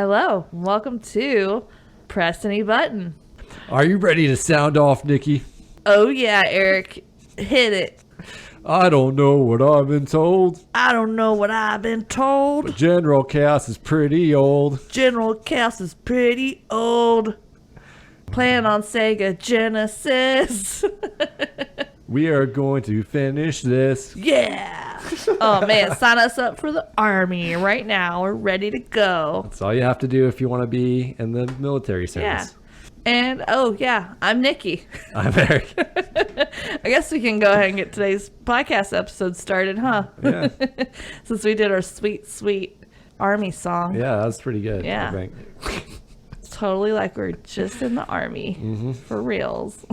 Hello, welcome to Press Any Button. Are you ready to sound off, Nicky? Oh yeah, Eric, hit it. I don't know what I've been told. I don't know what I've been told. But General Chaos is pretty old. General Chaos is pretty old. Playing on Sega Genesis. We are going to finish this. Yeah. Oh man, sign us up for the army right now. We're ready to go. That's all you have to do if you want to be in the military service. Yeah. And oh yeah, I'm Nikki. I'm Eric. I guess we can go ahead and get today's podcast episode started, huh? Yeah. Since we did our sweet, sweet army song. Yeah, that was pretty good. Yeah. I think. It's totally like we're just in the army. For reals.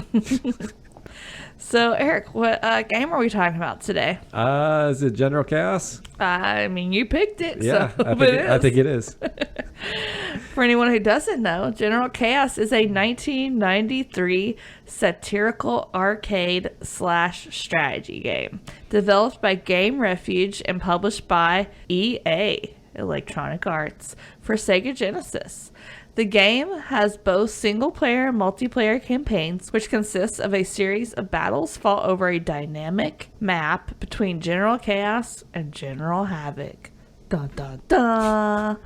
So, Eric, what game are we talking about today? Is it General Chaos? I mean, you picked it. Yeah, so I think it is. For anyone who doesn't know, General Chaos is a 1993 satirical arcade / strategy game developed by Game Refuge and published by EA, Electronic Arts, for Sega Genesis. The game has both single-player and multiplayer campaigns, which consists of a series of battles fought over a dynamic map between General Chaos and General Havoc. Dun dun dun!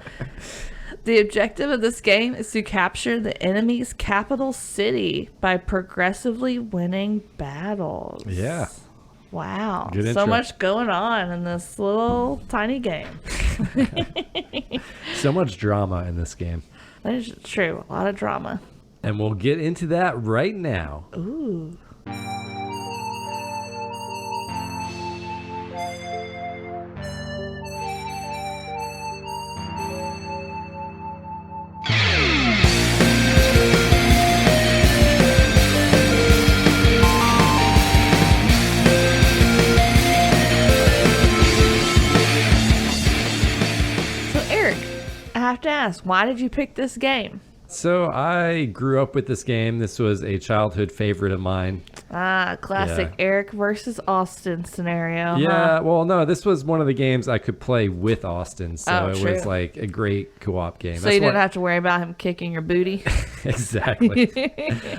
The objective of this game is to capture the enemy's capital city by progressively winning battles. Yeah. Wow. Good So intro. much going on in this little tiny game. So much drama in this game. That is true. A lot of drama. And we'll get into that right now. Ooh. I have to ask, why did you pick this game? So I grew up with this game. This was a childhood favorite of mine. Classic Yeah. Eric versus Austin scenario. Yeah, huh? well, no, this was one of the games I could play with Austin, so it true. was like a great co-op game. So you didn't have to worry about him kicking your booty? Exactly.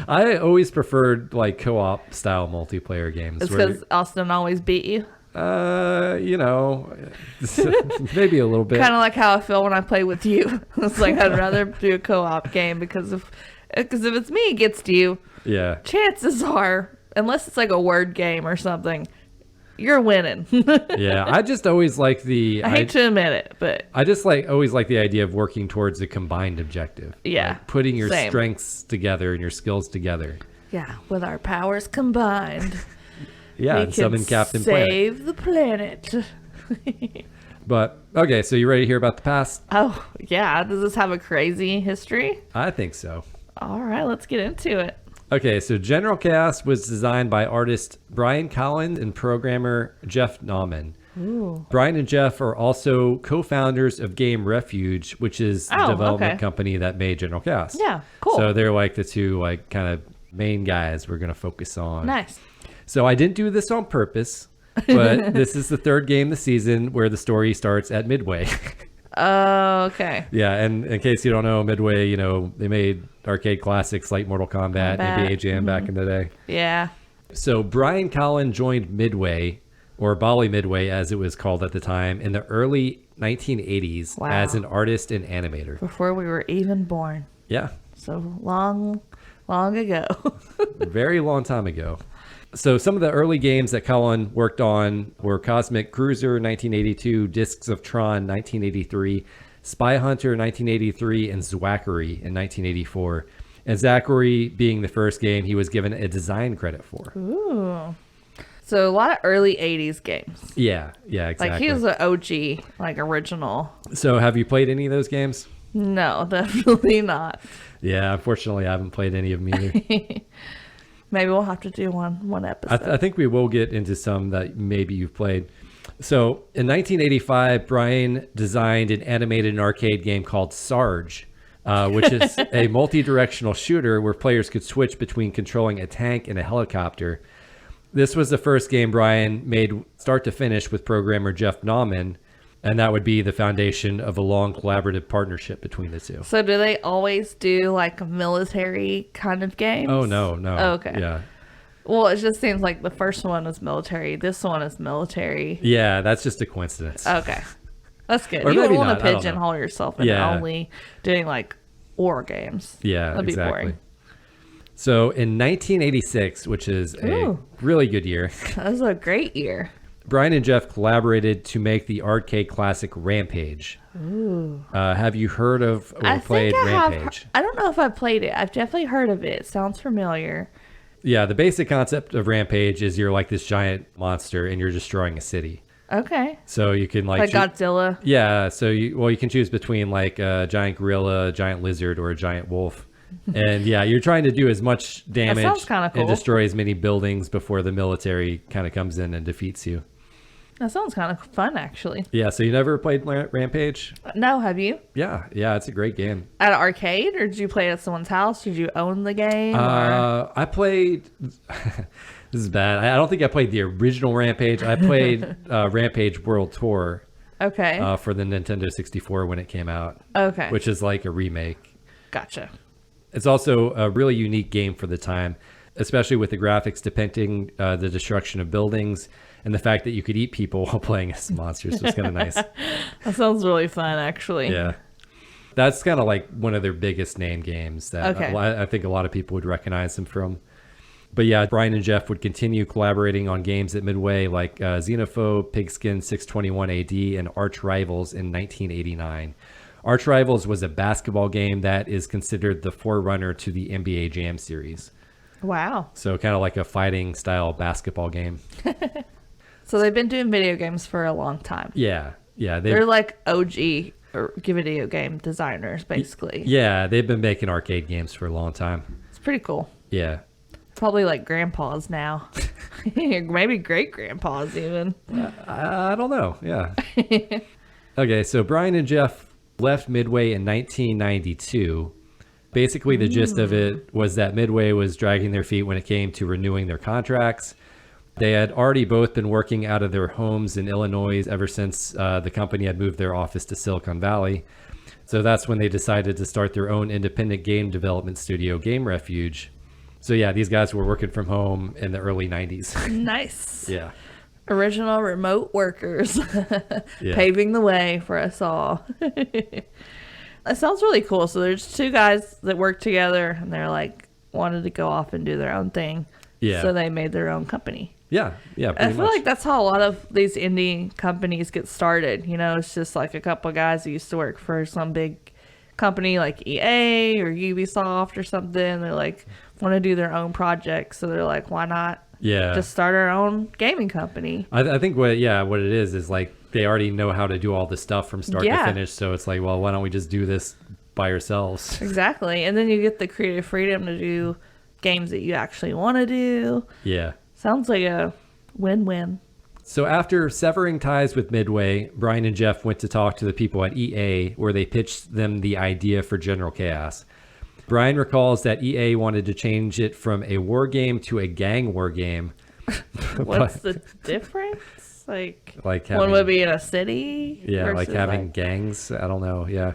I always preferred like co-op style multiplayer games. It's because Austin always beat you? You know, maybe a little bit. Kind of like how I feel when I play with you. It's like I'd rather do a co-op game because if it's me against you, Yeah. chances are, unless it's like a word game or something, you're winning. Yeah, I just always like I hate to admit it, but I just always like the idea of working towards a combined objective. Yeah, Like putting your same. strengths together and your skills together. yeah, with our powers combined, Yeah, we and can summon Captain Planet. save the planet. But okay, so you ready to hear about the past? Oh, yeah. Does this have a crazy history? I think so. All right, let's get into it. Okay, so General Chaos was designed by artist Brian Collins and programmer Jeff Nauman. Ooh. Brian and Jeff are also co-founders of Game Refuge, which is the development company that made General Chaos. Yeah, cool. So they're like the two kind of main guys we're going to focus on. Nice. So I didn't do this on purpose, but this is the third game this season where the story starts at Midway. Oh, okay. Yeah, and in case you don't know, Midway, you know, they made arcade classics like Mortal Kombat and NBA Jam back in the day. Yeah. So Brian Collin joined Midway, or Bali Midway as it was called at the time, in the early 1980s as an artist and animator. Before we were even born. Yeah, So long ago. a very long time ago. So some of the early games that Collin worked on were Cosmic Cruiser 1982, Discs of Tron 1983, Spy Hunter 1983, and Zachary in 1984. And Zachary being the first game he was given a design credit for. Ooh. So a lot of early 80s games. Yeah, exactly. Like he was an OG, like original. So have you played any of those games? No, definitely not. Yeah, unfortunately I haven't played any of them either. Maybe we'll have to do one episode. I think we will get into some that maybe you've played. So in 1985, Brian designed and animated an arcade game called Sarge, which is a multi-directional shooter where players could switch between controlling a tank and a helicopter. This was the first game Brian made start to finish with programmer Jeff Nauman. And that would be the foundation of a long collaborative partnership between the two. So do they always do like military kind of games? Oh, no. Oh, okay. Yeah. Well, it just seems like the first one is military. This one is military. Yeah, that's just a coincidence. Okay. That's good. Or You maybe don't want not, to I don't pigeonhole yourself into only doing like war games. Yeah, That'd be exactly. boring. So in 1986, which is a really good year, That was a great year. Brian and Jeff collaborated to make the arcade classic Rampage. Ooh. Have you heard of or played Rampage? I don't know if I played it. I've definitely heard of it. It sounds familiar. Yeah, the basic concept of Rampage is you're like this giant monster and you're destroying a city. Okay. So you can like Godzilla. Yeah, so you can choose between like a giant gorilla, a giant lizard, or a giant wolf. And yeah, you're trying to do as much damage sounds kinda cool. and destroy as many buildings before the military kind of comes in and defeats you. That sounds kind of fun, actually. Yeah, so you never played Rampage? No, have you? Yeah, it's a great game. At an arcade, or did you play it at someone's house? Did you own the game? I played. This is bad. I don't think I played the original Rampage. I played Rampage World Tour. Okay. For the Nintendo 64 when it came out. Okay. Which is like a remake. Gotcha. It's also a really unique game for the time, especially with the graphics depicting the destruction of buildings and the fact that you could eat people while playing as monsters. So it's kind of nice. That sounds really fun, actually. Yeah. That's kind of like one of their biggest name games that I think a lot of people would recognize them from. But yeah, Brian and Jeff would continue collaborating on games at Midway like Xenophobe, Pigskin 621 AD, and Arch Rivals in 1989. Arch Rivals was a basketball game that is considered the forerunner to the NBA Jam series. Wow. So kind of like a fighting style basketball game. So they've been doing video games for a long time. Yeah. They're like OG video game designers, basically. Yeah, they've been making arcade games for a long time. It's pretty cool. Yeah. Probably like grandpas now. Maybe great grandpas even. I don't know. Yeah. Okay, so Brian and Jeff left Midway in 1992. Basically, the gist of it was that Midway was dragging their feet when it came to renewing their contracts. They had already both been working out of their homes in Illinois ever since the company had moved their office to Silicon Valley. So that's when they decided to start their own independent game development studio, Game Refuge. So yeah, these guys were working from home in the early 90s. Nice. Yeah. Original remote workers. Paving the way for us all. That sounds really cool. So there's two guys that work together and they're like wanted to go off and do their own thing. Yeah. So they made their own company. Yeah. I feel like that's how a lot of these indie companies get started. You know, it's just like a couple of guys who used to work for some big company like EA or Ubisoft or something. They're like want to do their own projects. So they're like, why not just start our own gaming company? I think what it is like they already know how to do all this stuff from start to finish. So it's like, well, why don't we just do this by ourselves? Exactly. And then you get the creative freedom to do games that you actually want to do. Yeah. Sounds like a win-win. So after severing ties with Midway, Brian and Jeff went to talk to the people at EA where they pitched them the idea for General Chaos. Brian recalls that EA wanted to change it from a war game to a gang war game. What's the difference? Like having, one would be in a city? Yeah, like having gangs. I don't know. Yeah.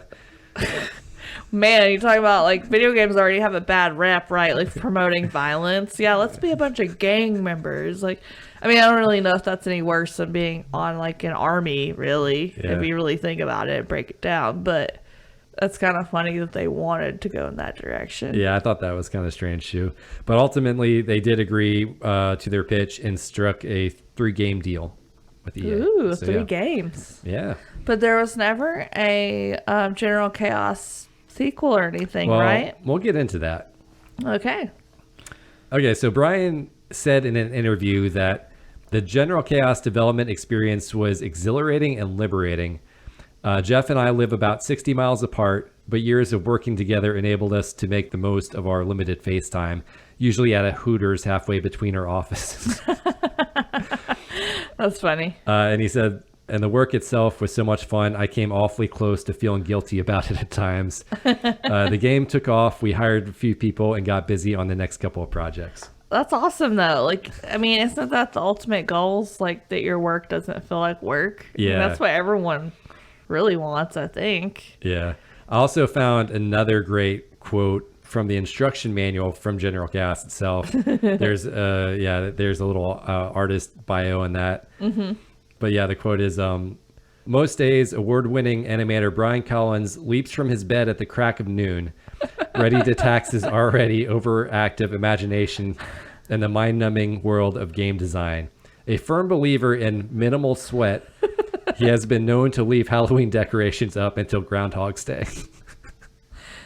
Man, you talk about like video games already have a bad rep, right? Like promoting violence. Yeah, let's be a bunch of gang members. Like, I mean, I don't really know if that's any worse than being on like an army, really. Yeah. If you really think about it and break it down. But that's kind of funny that they wanted to go in that direction. Yeah, I thought that was kind of strange too. But ultimately, they did agree to their pitch and struck a 3-game deal with EA. Ooh, so, 3 games. Yeah. But there was never a General Chaos sequel or anything, right? We'll get into that. Okay, so Brian said in an interview that the General Chaos development experience was exhilarating and liberating. Jeff and I live about 60 miles apart, but years of working together enabled us to make the most of our limited face time, usually at a Hooters halfway between our offices. That's funny. And he said, and the work itself was so much fun, I came awfully close to feeling guilty about it at times. The game took off. We hired a few people and got busy on the next couple of projects. That's awesome though. Like, I mean, isn't that the ultimate goals? Like that your work doesn't feel like work. I mean, Yeah. that's what everyone really wants, I think. Yeah. I also found another great quote from the instruction manual from General Chaos itself. There's there's a little artist bio in that. Mm-hmm. But yeah, the quote is, most days, award-winning animator Brian Collins leaps from his bed at the crack of noon, ready to tax his already overactive imagination in the mind-numbing world of game design. A firm believer in minimal sweat, he has been known to leave Halloween decorations up until Groundhog's Day.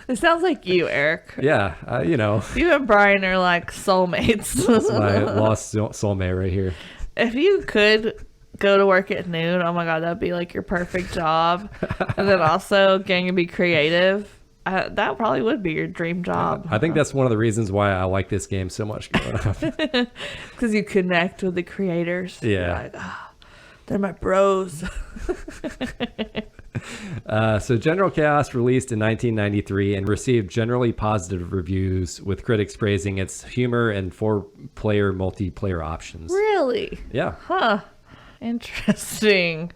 It sounds like you, Eric. Yeah, you know. You and Brian are like soulmates. That's my lost soulmate right here. If you could go to work at noon, oh my God, that'd be like your perfect job. And then also getting to be creative. That probably would be your dream job. I think that's one of the reasons why I like this game so much growing up. Because you connect with the creators. Yeah. You're like, oh, they're my bros. So General Chaos released in 1993 and received generally positive reviews, with critics praising its humor and 4-player multiplayer options. Really? Yeah. Huh. Interesting.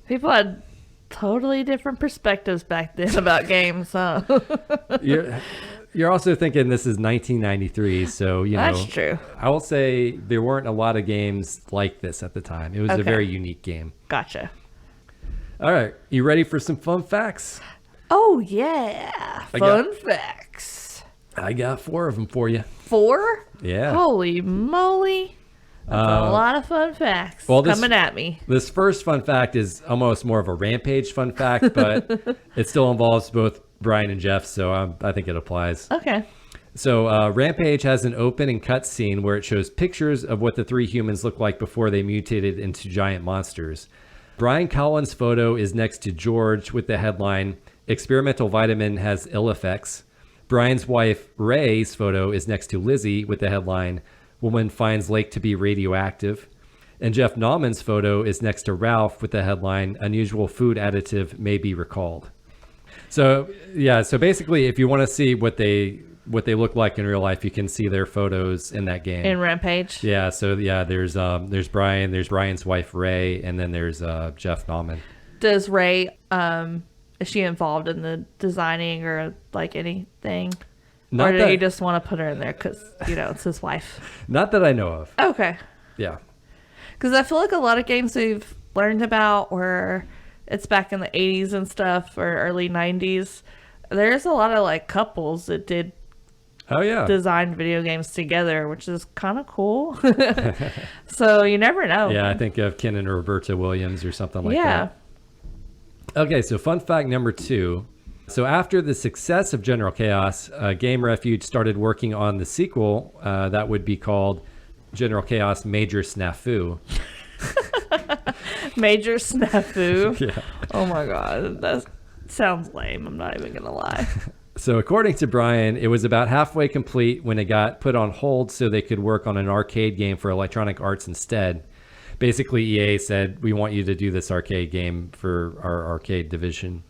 People had totally different perspectives back then about games, huh? You're also thinking this is 1993, so you know. That's true. I will say there weren't a lot of games like this at the time. It was a very unique game. Gotcha. All right, you ready for some fun facts? Oh yeah, fun facts. I got 4 of them for you. 4? Yeah. Holy moly. That's a lot of fun facts coming at me. This first fun fact is almost more of a Rampage fun fact, but it still involves both Brian and Jeff, so I think it applies. Okay. So Rampage has an open and cut scene where it shows pictures of what the 3 humans looked like before they mutated into giant monsters. Brian Collins' photo is next to George with the headline, "Experimental vitamin has ill effects." Brian's wife, Ray's photo is next to Lizzie with the headline, "Woman finds lake to be radioactive." And Jeff Nauman's photo is next to Ralph with the headline, "Unusual food additive may be recalled." So, yeah, so basically if you want to see what they look like in real life, you can see their photos in that game. In Rampage? Yeah, so yeah, there's Brian, there's Brian's wife Ray, and then there's Jeff Nauman. Does Ray is she involved in the designing or like anything? Or did he just want to put her in there because, you know, it's his wife? Not that I know of. Okay. Yeah. Because I feel like a lot of games we've learned about where it's back in the 80s and stuff or early 90s, there's a lot of like couples that did design video games together, which is kind of cool. So you never know. Yeah, I think of Ken and Roberta Williams or something like that. Okay, so fun fact number 2. So after the success of General Chaos, Game Refuge started working on the sequel that would be called General Chaos Major Snafu. Major Snafu? Yeah. Oh my God, that sounds lame. I'm not even going to lie. So according to Brian, it was about halfway complete when it got put on hold so they could work on an arcade game for Electronic Arts instead. Basically, EA said, "We want you to do this arcade game for our arcade division."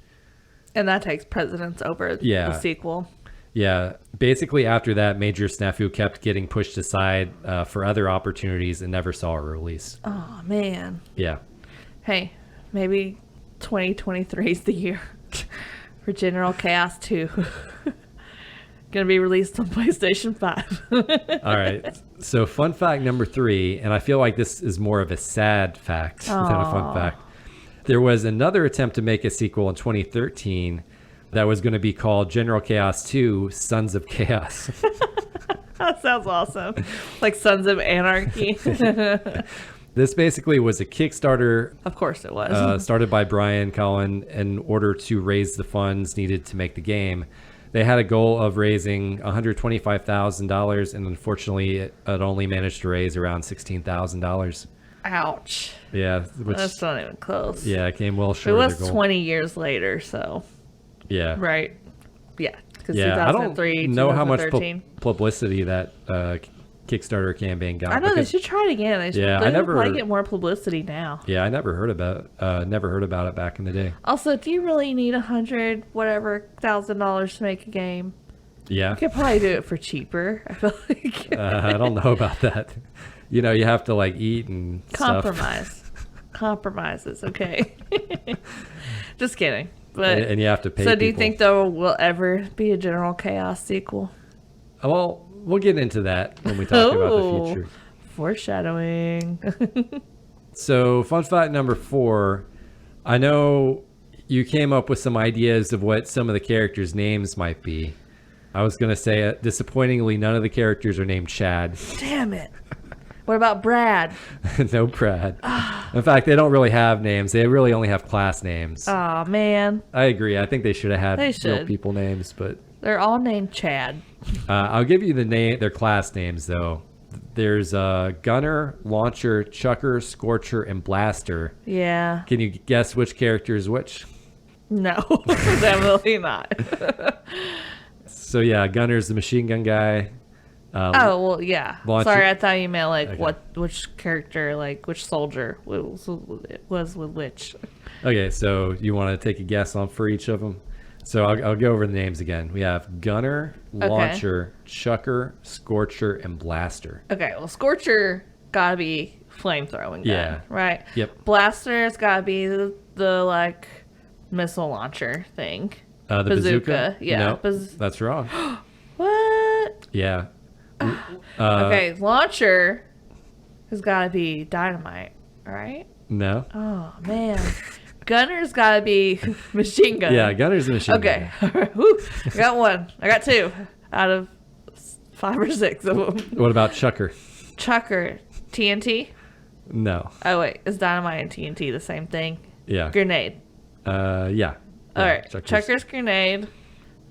And that takes precedence over the sequel. Yeah. Basically, after that, Major Snafu kept getting pushed aside for other opportunities and never saw a release. Oh, man. Yeah. Hey, maybe 2023 is the year for General Chaos 2. Going to be released on PlayStation 5. All right. So fun fact number 3, and I feel like this is more of a sad fact than a fun fact. There was another attempt to make a sequel in 2013 that was going to be called General Chaos 2 Sons of Chaos. That sounds awesome. Like Sons of Anarchy. This basically was a Kickstarter. Of course it was. Started by Brian Collin in order to raise the funds needed to make the game. They had a goal of raising $125,000, and unfortunately, it only managed to raise around $16,000. Ouch. Yeah. That's not even close. Yeah, it came well short of their goal. It was goal. 20 years later, so. Yeah. Right. Yeah. Because yeah, 2003, I don't know how much publicity that Kickstarter campaign got. I know they should try it again. They should probably get more publicity now. Yeah, I never heard about it back in the day. Also, do you really need $100,000 to make a game? Yeah. You could probably do it for cheaper. I feel like. I don't know about that. You know, you have to like eat and Compromise. Compromises, okay. Just kidding. But and you have to pay. So do you people. think there will ever be a General Chaos sequel? Well, we'll get into that when we talk about the future. Foreshadowing. So, fun fact number 4. I know you came up with some ideas of what some of the characters' names might be. I was going to say, disappointingly, none of the characters are named Chad. Damn it. What about Brad? No Brad. In fact, they don't really have names. They really only have class names. Oh, man. I agree. I think they should have had They real should. people names, but They're all named Chad. I'll give you their class names, though. There's Gunner, Launcher, Chucker, Scorcher, and Blaster. Yeah. Can you guess which character is which? No, definitely not. So yeah, Gunner's the machine gun guy. Oh, well, yeah. Launcher- Sorry, I thought you meant like Okay. which character, like which soldier was with which. Okay, so you want to take a guess on for each of them? So I'll go over the names again. We have Gunner, Launcher, Chucker, Scorcher, and Blaster. Okay, well, Scorcher gotta be flamethrowing gun, Yeah. right? Yep. Blaster's gotta be the like missile launcher thing. The bazooka? Yeah. No, that's wrong. What? Yeah. Okay, launcher has gotta be dynamite, right? No. Oh man, Gunner's gotta be machine gun. Yeah, Gunner's the machine Okay, gun. all right. Whew. I got one. I got 2 out of 5 or 6 of them. What about Chucker? Chucker, TNT. No. Oh wait, is dynamite and TNT the same thing? Yeah. Grenade. Yeah. All right, Chucker's grenade.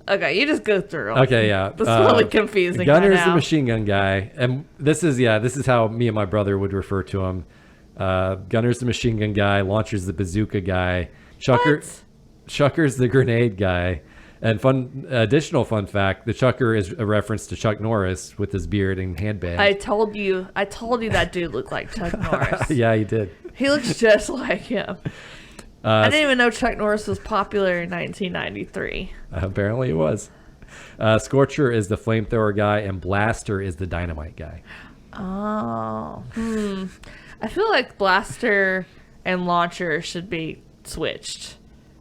Okay, you just go through 'em. Okay, yeah. That's really confusing. Gunner's by the now. machine gun guy, and this is how me and my brother would refer to him. Gunner's the machine gun guy. Launcher's the bazooka guy. What? Chucker's the grenade guy. And additional fun fact: the Chucker is a reference to Chuck Norris with his beard and handbag. I told you that dude looked like Chuck Norris. Yeah, he did. He looks just like him. I didn't even know Chuck Norris was popular in 1993. Apparently, it was. Scorcher is the flamethrower guy, and Blaster is the dynamite guy. Oh, I feel like Blaster and Launcher should be switched.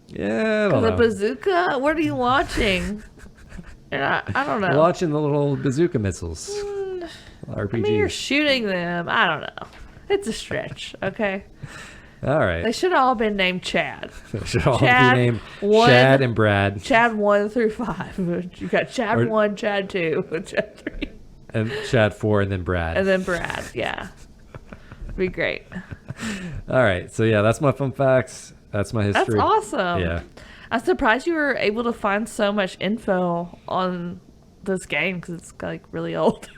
Yeah, I don't The know. bazooka? What are you launching? I don't know. Launching the little bazooka missiles. RPGs. I mean, you're shooting them. I don't know. It's a stretch, okay? All right. They should have all been named Chad. They should all Chad, be named 1, Chad and Brad. Chad 1 through 5. You got Chad 1, Chad 2, and Chad 3. And Chad 4, and then Brad. And then Brad, yeah. Be great. All right. So, yeah, that's my fun facts. That's my history. That's awesome. Yeah. I'm surprised you were able to find so much info on this game because it's like really old.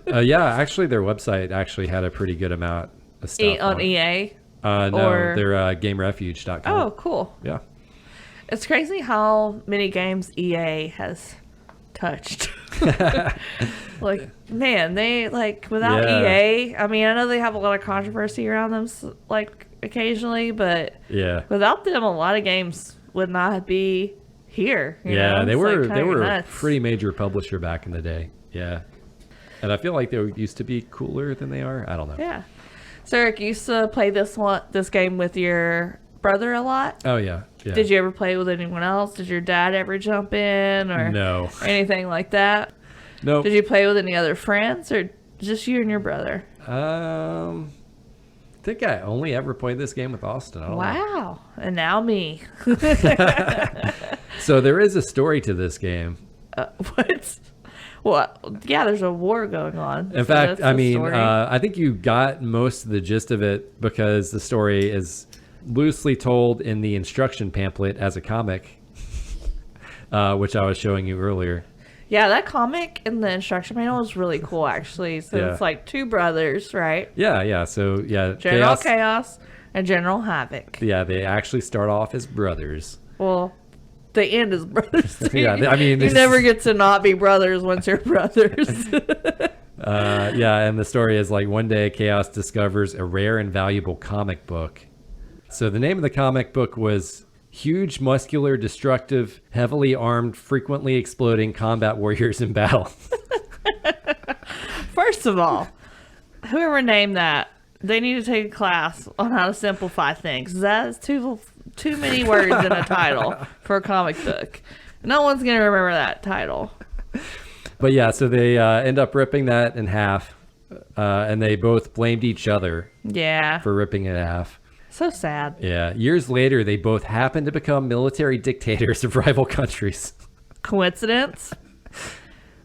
Yeah, actually, their website actually had a pretty good amount of stuff On EA? No, or- they're gamerefuge.com. Oh, cool. Yeah. It's crazy how many games EA has touched. Like, man, they like without Yeah. EA. I mean, I know they have a lot of controversy around them, like occasionally, but Yeah. without them, a lot of games would not be here. You Yeah, know? they It's, were like, they kinda were a nuts. pretty major publisher back in the day. Yeah. And I feel like they used to be cooler than they are. I don't know. Yeah. So Eric, you used to play this game with your brother a lot. Oh, yeah. Yeah. Did you ever play with anyone else? Did your dad ever jump in or No. anything like that? Nope. Did you play with any other friends or just you and your brother? I think I only ever played this game with Austin. I don't know. Wow. And now me. So there is a story to this game. What? Well, yeah, there's a war going on. In so fact, that's I the mean, story. I think you got most of the gist of it because the story is loosely told in the instruction pamphlet as a comic, which I was showing you earlier. Yeah, that comic in the instruction manual is really cool, actually. So Yeah. it's like 2 brothers, right? Yeah, yeah. So, yeah. General Chaos and General Havoc. Yeah, they actually start off as brothers. Well, they end as brothers. Yeah, I mean, you this- never get to not be brothers once you're brothers. Yeah, and the story is like one day Chaos discovers a rare and valuable comic book. So the name of the comic book was huge, muscular, destructive, heavily armed, frequently exploding combat warriors in battle. First of all, whoever named that, they need to take a class on how to simplify things. That's too many words in a title for a comic book. No one's going to remember that title. But yeah, so they end up ripping that in half, and they both blamed each other for ripping it in half. So sad. Yeah. Years later, they both happened to become military dictators of rival countries. Coincidence?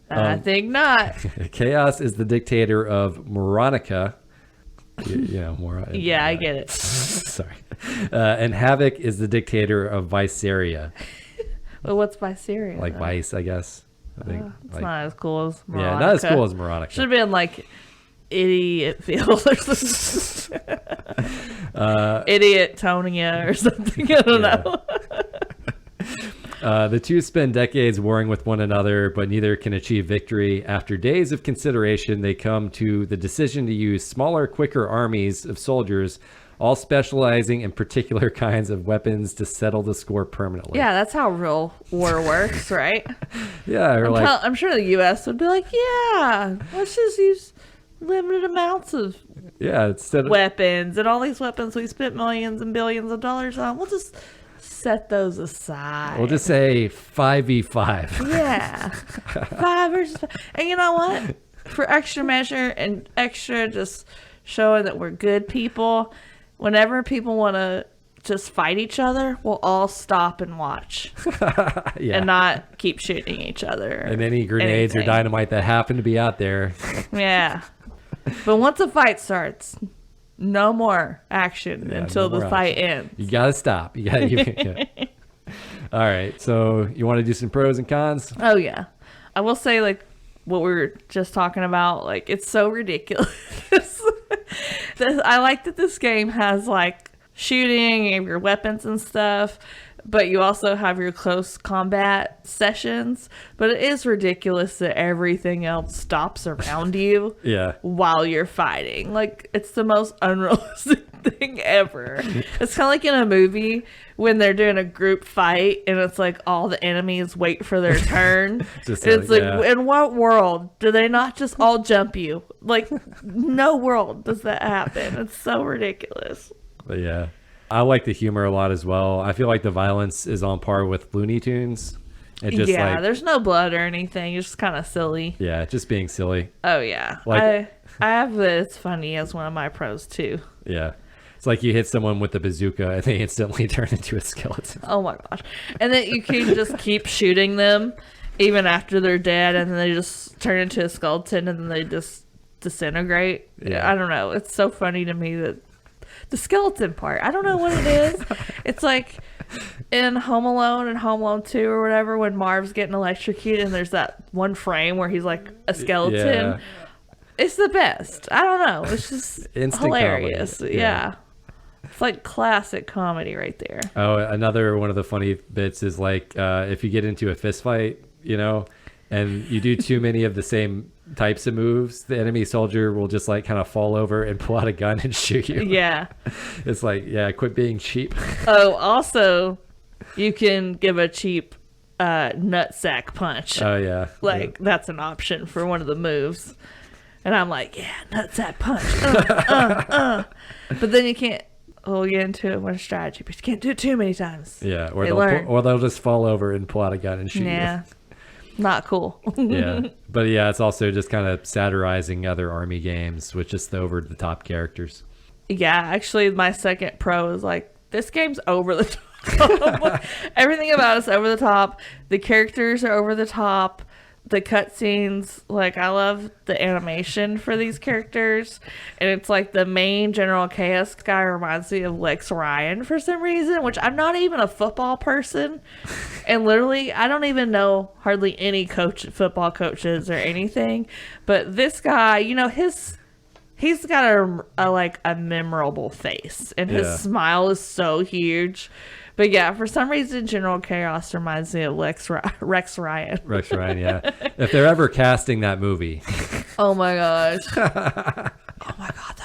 I think not. Chaos is the dictator of Moronica. Yeah, I get it. Sorry. And Havoc is the dictator of Viceria. Well, what's Viceria? Like Vice, I guess. I think. It's not as cool as Moronica. Yeah, not as cool as Moronica. Should have been like Idiot Field or something. Idiot Tonia or something. I don't know. The two spend decades warring with one another, but neither can achieve victory. After days of consideration, they come to the decision to use smaller, quicker armies of soldiers, all specializing in particular kinds of weapons to settle the score permanently. Yeah, that's how real war works, right? Yeah, I'm sure the U.S. would be like, yeah, let's just use limited amounts of weapons, and all these weapons we spent millions and billions of dollars on, we'll just set those aside. We'll just say 5v5. Yeah. 5 versus 5. And you know what? For extra measure and extra just showing that we're good people, whenever people want to just fight each other, we'll all stop and watch. And not keep shooting each other. And any grenades or dynamite that happen to be out there. Yeah. But once a fight starts, no more action until the fight ends. You gotta stop. You gotta. All right. So you want to do some pros and cons? Oh yeah, I will say like what we were just talking about. Like it's so ridiculous. I like that this game has like shooting and your weapons and stuff, but you also have your close combat sessions. But it is ridiculous that everything else stops around you while you're fighting. Like, it's the most unrealistic thing ever. It's kind of like in a movie when they're doing a group fight and it's like all the enemies wait for their turn. In what world do they not just all jump you? Like, no world does that happen. It's so ridiculous. But yeah. I like the humor a lot as well. I feel like the violence is on par with Looney Tunes. There's no blood or anything. It's just kind of silly. Yeah, just being silly. Oh, yeah. I have the It's Funny as one of my pros, too. Yeah. It's like you hit someone with a bazooka and they instantly turn into a skeleton. Oh, my gosh. And then you can just keep shooting them even after they're dead, and then they just turn into a skeleton, and then they just disintegrate. Yeah. I don't know. It's so funny to me that the skeleton part, I don't know what it is. It's like in Home Alone and Home Alone 2 or whatever, when Marv's getting electrocuted and there's that one frame where he's like a skeleton. Yeah. It's the best. I don't know. It's just instant hilarious. Comedy. Yeah. It's like classic comedy right there. Oh, another one of the funny bits is like if you get into a fist fight, and you do too many of the same types of moves, the enemy soldier will just like kind of fall over and pull out a gun and shoot you. Yeah. It's like, quit being cheap. Oh, also, you can give a cheap nutsack punch. Oh, yeah. That's an option for one of the moves. And I'm like, nutsack punch. But then you can't. We'll get into it with strategy, but you can't do it too many times. Yeah, or they'll just fall over and pull out a gun and shoot you. Not cool. Yeah, but it's also just kind of satirizing other army games with just the over-the-top characters. Yeah, actually, my second pro is like, this game's over the top. Everything about it's over the top. The characters are over the top. The cutscenes, like, I love the animation for these characters, and it's like the main General Chaos guy reminds me of Lex Ryan for some reason, which I'm not even a football person, and literally I don't even know hardly any football coaches or anything, but this guy, he's got a memorable face, and his smile is so huge. But yeah, for some reason, General Chaos reminds me of Rex Ryan. Rex Ryan, yeah. If they're ever casting that movie. Oh my gosh. Oh my god,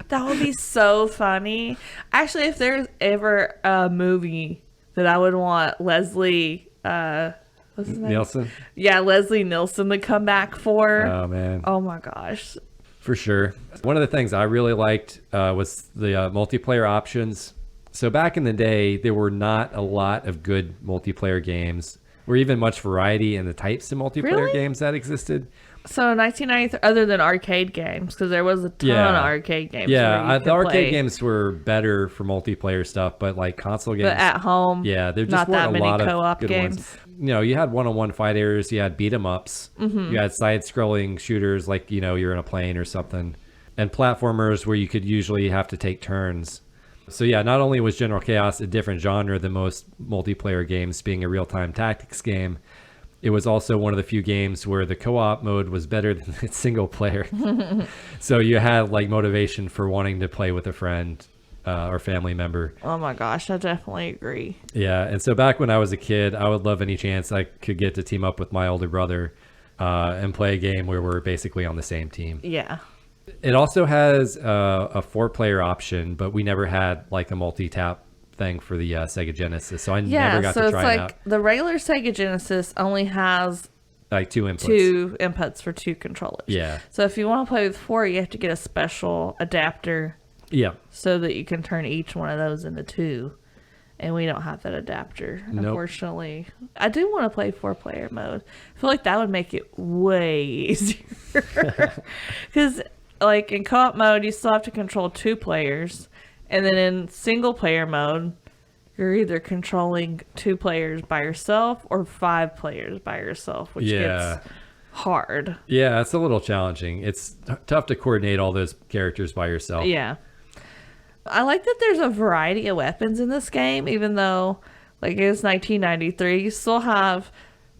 that would be so funny. Actually, if there's ever a movie that I would want Leslie, what's his name? Nielsen? Yeah, Leslie Nielsen to come back for. Oh, man. Oh my gosh. For sure. One of the things I really liked was the multiplayer options. So back in the day, there were not a lot of good multiplayer games or even much variety in the types of multiplayer games that existed. So in 1993, other than arcade games, because there was a ton of arcade games. Yeah, the arcade games were better for multiplayer stuff, but like console games. But at home, yeah, there just not that weren't a many lot co-op of good games. ones. You know, you had one-on-one fighters, you had beat-em-ups, you had side-scrolling shooters like, you know, you're in a plane or something, and platformers where you could usually have to take turns. So yeah, not only was General Chaos a different genre than most multiplayer games, being a real-time tactics game, it was also one of the few games where the co-op mode was better than its single player. So you had like motivation for wanting to play with a friend or family member. Oh my gosh, I definitely agree. Yeah, and so back when I was a kid, I would love any chance I could get to team up with my older brother and play a game where we're basically on the same team. Yeah. It also has a 4-player option, but we never had like a multi-tap thing for the Sega Genesis, so I never got to try it out. So it's like the regular Sega Genesis only has like 2 inputs. 2 inputs for 2 controllers. Yeah. So if you want to play with 4, you have to get a special adapter. Yeah. So that you can turn each one of those into 2. And we don't have that adapter, unfortunately. I do want to play 4-player mode. I feel like that would make it way easier. Because like in co-op mode, you still have to control 2 players. And then in single player mode, you're either controlling 2 players by yourself or 5 players by yourself, which gets hard. Yeah, it's a little challenging. It's tough to coordinate all those characters by yourself. Yeah. I like that there's a variety of weapons in this game, even though like it's 1993. You still have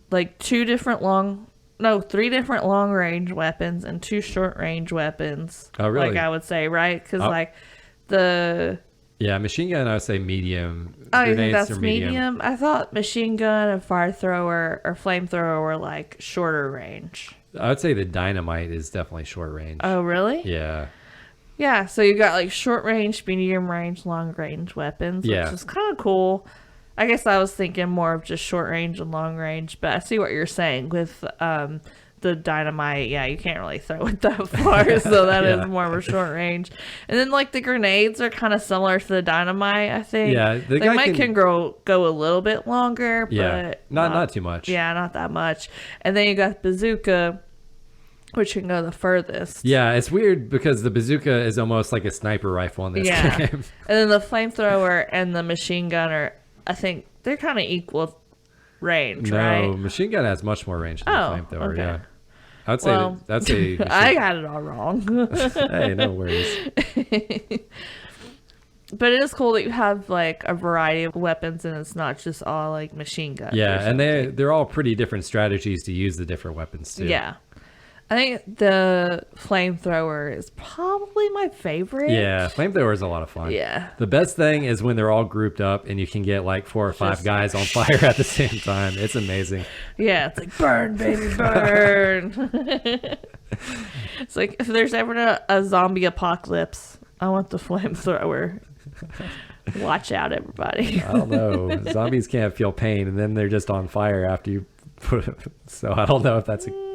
like 3 different long range weapons and 2 short range weapons. Oh, really? Like I would say, right? Because like the... Yeah, machine gun, I would say medium. Oh, you think that's medium? I thought machine gun and fire thrower or flamethrower were like shorter range. I would say the dynamite is definitely short range. Oh, really? Yeah. Yeah, so you got like short range, medium range, long range weapons, which is kind of cool. I guess I was thinking more of just short range and long range, but I see what you're saying with the dynamite. Yeah, you can't really throw it that far, so that is more of a short range. And then like the grenades are kind of similar to the dynamite, I think. Yeah, the dynamite can go a little bit longer, but not too much. Yeah, not that much. And then you got bazooka, which can go the furthest. Yeah, it's weird because the bazooka is almost like a sniper rifle in this game. And then the flamethrower and the machine gun are, I think, they're kind of equal range, right? No, machine gun has much more range than the flamethrower, yeah. I'd say that's a... I got it all wrong. Hey, no worries. But it is cool that you have like a variety of weapons and it's not just all like machine guns. Yeah, and they're all pretty different strategies to use the different weapons too. Yeah. I think the flamethrower is probably my favorite. Yeah, flamethrower is a lot of fun. Yeah. The best thing is when they're all grouped up and you can get like 4 or 5 guys on fire at the same time. It's amazing. Yeah, it's like burn, baby, burn. It's like if there's ever a zombie apocalypse, I want the flamethrower. Watch out, everybody. I don't know. Zombies can't feel pain, and then they're just on fire after you put it. So I don't know if that's a...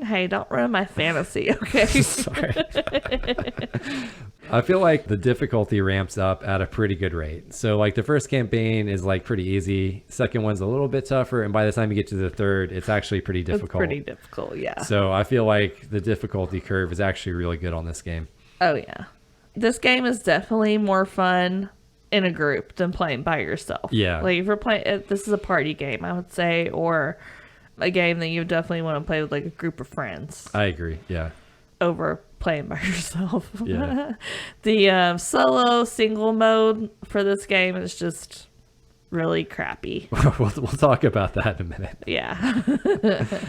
Hey, don't ruin my fantasy, okay? Sorry. I feel like the difficulty ramps up at a pretty good rate. So like the first campaign is like pretty easy. Second one's a little bit tougher. And by the time you get to the third, it's actually pretty difficult. It's pretty difficult, yeah. So I feel like the difficulty curve is actually really good on this game. Oh, yeah. This game is definitely more fun in a group than playing by yourself. Yeah. Like if you're playing, this is a party game, I would say, or a game that you definitely want to play with like a group of friends. I agree. Yeah. Over playing by yourself. Yeah. The solo single mode for this game is just really crappy. we'll talk about that in a minute. Yeah.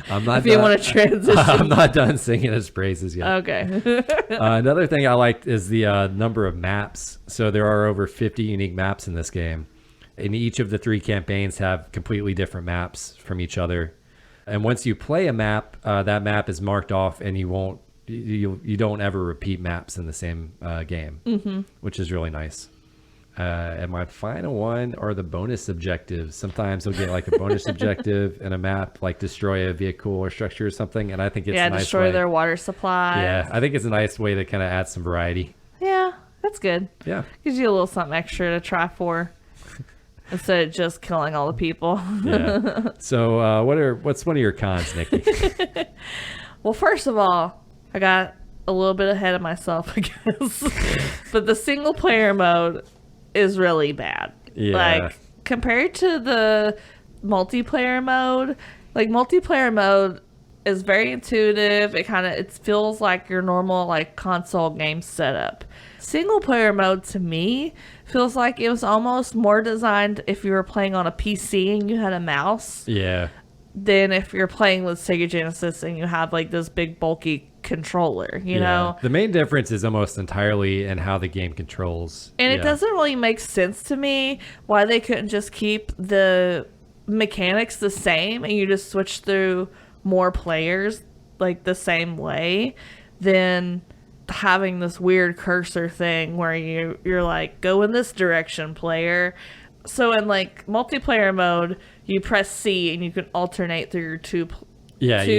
I'm not. If you want to transition. I'm not done singing his praises yet. Okay. Another thing I liked is the number of maps. So there are over 50 unique maps in this game, and each of the 3 campaigns have completely different maps from each other. And once you play a map, that map is marked off, and you don't ever repeat maps in the same game, which is really nice. And my final one are the bonus objectives. Sometimes you'll get like a bonus objective in a map, like destroy a vehicle or structure or something. And I think it's a nice destroy way. their water supply. Yeah, I think it's a nice way to kind of add some variety. Yeah, that's good. Yeah. Gives you a little something extra to try for instead of just killing all the people. Yeah. So what's one of your cons, Nikki? Well, first of all, I got a little bit ahead of myself, I guess. But the single player mode is really bad. Yeah. Like, compared to the multiplayer mode, like, multiplayer mode is very intuitive. It feels like your normal, like, console game setup. Single player mode, to me, feels like it was almost more designed if you were playing on a PC and you had a mouse. Yeah. Than if you're playing with Sega Genesis and you have, like, this big, bulky controller, you know? The main difference is almost entirely in how the game controls. And it doesn't really make sense to me why they couldn't just keep the mechanics the same and you just switch through more players, like, the same way than having this weird cursor thing where you're like, go in this direction, player. So in, like, multiplayer mode, you press C and you can alternate through your two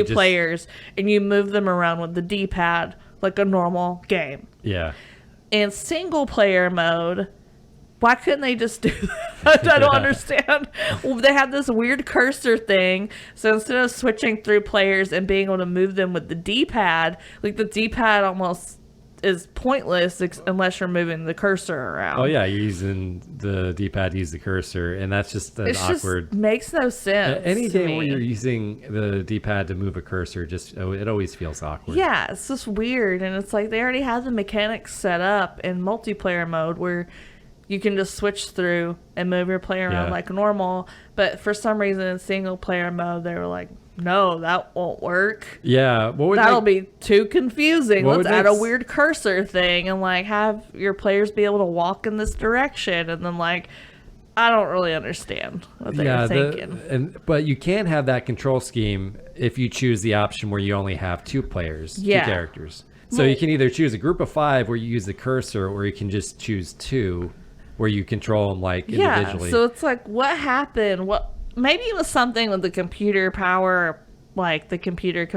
players, and you move them around with the D-pad like a normal game. Yeah. In single player mode, why couldn't they just do that? I don't understand. Well, they have this weird cursor thing, so instead of switching through players and being able to move them with the D-pad, like, the D-pad almost is pointless unless you're moving the cursor around. Oh yeah, you're using the D-pad to use the cursor, and that's just an awkward. Just makes no sense. Any game where you're using the D-pad to move a cursor, it always feels awkward. Yeah, it's just weird, and it's like they already have the mechanics set up in multiplayer mode where you can just switch through and move your player around like normal. But for some reason in single player mode, they were like, no, that won't work. Yeah. That'll be too confusing. Let's add a weird cursor thing and, like, have your players be able to walk in this direction. And then, like, I don't really understand what they were thinking. But you can have that control scheme if you choose the option where you only have two players, two characters. So you can either choose a group of 5 where you use the cursor, or you can just choose 2 where you control them, like, individually. So it's like, what happened? Maybe it was something with the computer power, like the computer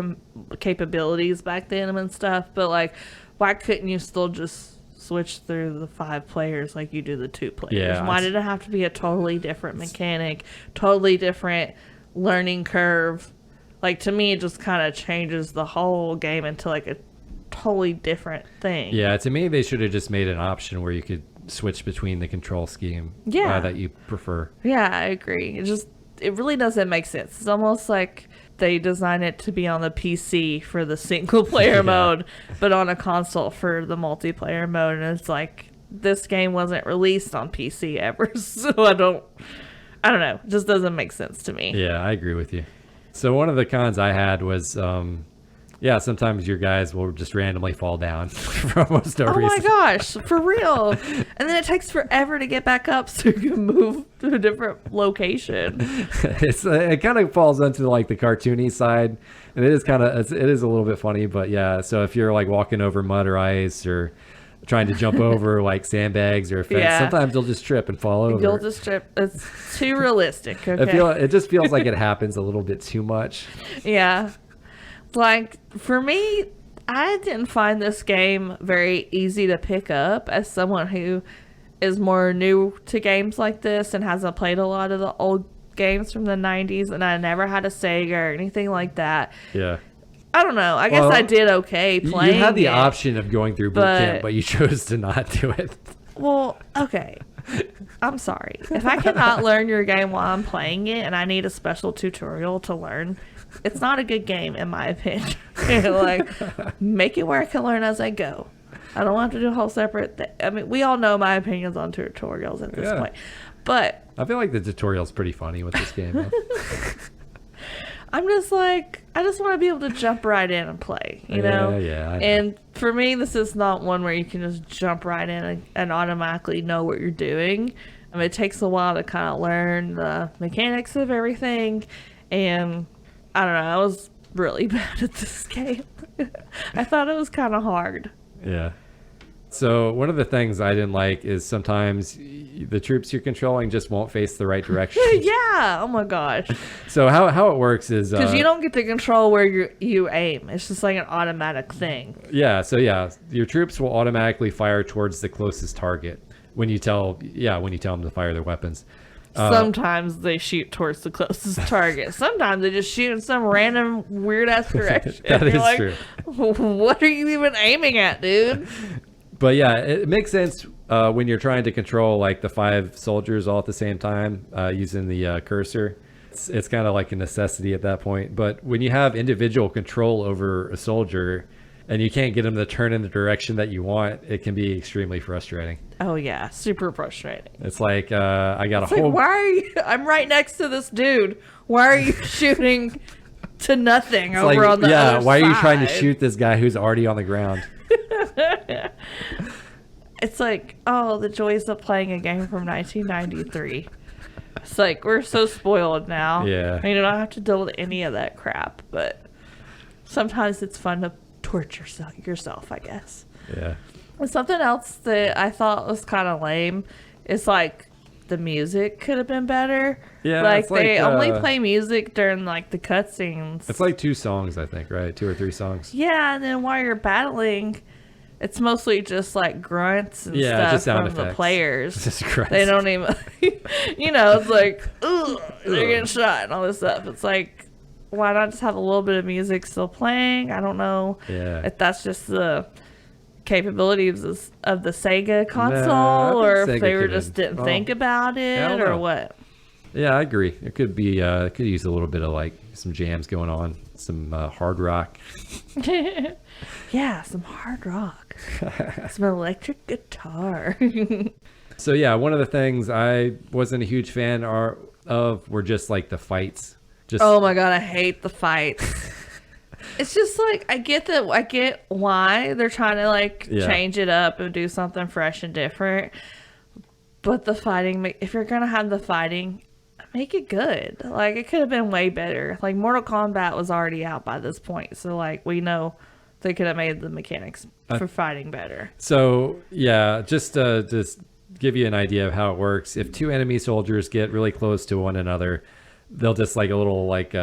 capabilities back then and stuff. But, like, why couldn't you still just switch through the 5 players like you do the 2 players? Yeah, why did it have to be a totally different mechanic, totally different learning curve? Like, to me, it just kind of changes the whole game into, like, a totally different thing. Yeah, to me, they should have just made an option where you could switch between the control scheme that you prefer. Yeah, I agree. It really doesn't make sense. It's almost like they designed it to be on the PC for the single player mode, but on a console for the multiplayer mode. And it's like, this game wasn't released on PC ever, so I don't know. It just doesn't make sense to me. Yeah, I agree with you. So one of the cons I had was, sometimes your guys will just randomly fall down for almost no reason. Oh my gosh, for real. And then it takes forever to get back up so you can move to a different location. It kind of falls into, like, the cartoony side, and it is a little bit funny, but yeah. So if you're, like, walking over mud or ice or trying to jump over, like, sandbags or a fence, sometimes you'll just trip and fall over. You'll just trip. It's too realistic. Okay. It just feels like it happens a little bit too much. Yeah. Like, for me, I didn't find this game very easy to pick up as someone who is more new to games like this and hasn't played a lot of the old games from the 90s, and I never had a Sega or anything like that. Yeah. I don't know. I guess I did okay playing You had the option of going through boot camp, but you chose to not do it. Well, okay. I'm sorry. If I cannot learn your game while I'm playing it and I need a special tutorial to learn, it's not a good game, in my opinion. Like, make it where I can learn as I go. I don't have to do a whole separate thing. I mean, we all know my opinions on tutorials at this point. But I feel like the tutorial's pretty funny with this game. I'm just like, I just want to be able to jump right in and play, you know? Yeah, I know. And for me, this is not one where you can just jump right in and automatically know what you're doing. I mean, it takes a while to kind of learn the mechanics of everything. And I don't know, I was really bad at this game. I thought it was kind of hard. Yeah. So one of the things I didn't like is sometimes the troops you're controlling just won't face the right direction. Yeah. Oh my gosh. So how it works is Because you don't get to control where you aim. It's just like an automatic thing. yeah. So yeah, your troops will automatically fire towards the closest target when you tell them to fire their weapons. Sometimes they shoot towards the closest target. Sometimes they just shoot in some random weird ass direction. That is like, true. What are you even aiming at, dude? But yeah, it makes sense when you're trying to control like the 5 soldiers all at the same time using the cursor. It's kind of like a necessity at that point. But when you have individual control over a soldier and you can't get them to turn in the direction that you want, it can be extremely frustrating. Oh yeah, super frustrating. It's like I got It's a whole. like, why are you? I'm right next to this dude. Why are you shooting to nothing It's over like, on the yeah, other why are you trying to side? shoot this guy who's already on the ground? It's like, oh, the joys of playing a game from 1993. It's like we're so spoiled now. Yeah. You don't have to deal with any of that crap, but sometimes it's fun to torture yourself, I guess. Yeah. And something else that I thought was kind of lame is like the music could have been better. Yeah, like it's like, they only play music during like the cutscenes. It's like 2 songs, I think, right? 2 or 3 songs. Yeah, and then while you're battling, it's mostly just like grunts and Yeah, just stuff sound from the effects. players. Jesus Christ. They don't even, it's like, ugh, they're getting shot and all this stuff. It's like, why not just have a little bit of music still playing? I don't know Yeah. if that's just the capabilities of the Sega console, I think or if Sega they were could just have- didn't well, think about I it, don't or know. what. Yeah, I agree. It could be could use a little bit of like some jams going on, some hard rock. Yeah, some hard rock, some electric guitar. So yeah, one of the things I wasn't a huge fan of were just like the fights. Just Oh my god, I hate the fights. It's just like I get why they're trying to like Yeah. change it up and do something fresh and different. But the fighting, if you're gonna have the fighting, make it good. Like it could have been way better. Like Mortal Kombat was already out by this point, so like we know they could have made the mechanics for fighting better. So yeah, just give you an idea of how it works. If 2 enemy soldiers get really close to one another, they'll just like a little like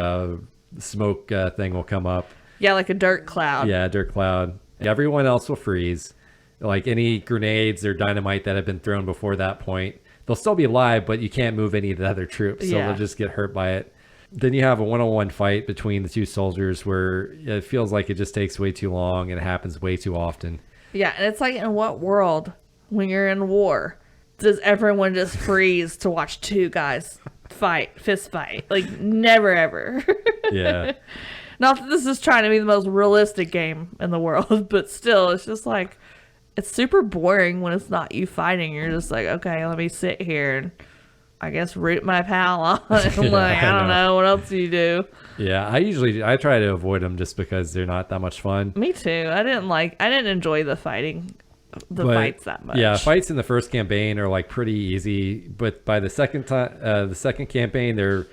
smoke thing will come up. Yeah, like a dirt cloud. Yeah, dirt cloud. Everyone else will freeze. Like any grenades or dynamite that have been thrown before that point, they'll still be alive, but you can't move any of the other troops, so Yeah. they'll just get hurt by it. Then you have a one-on-one fight between the 2 soldiers where it feels like it just takes way too long and it happens way too often. Yeah, and it's like, in what world, when you're in war, does everyone just freeze to watch 2 guys fist fight? Like, never ever. Yeah. Not that this is trying to be the most realistic game in the world, but still, it's just like, it's super boring when it's not you fighting. You're just like, okay, let me sit here and I guess root my pal on. Like, I don't know. What else do you do? Yeah, I try to avoid them just because they're not that much fun. Me too. I didn't enjoy the fighting, the But, fights that much. Yeah, fights in the first campaign are like pretty easy, but by the second campaign, they're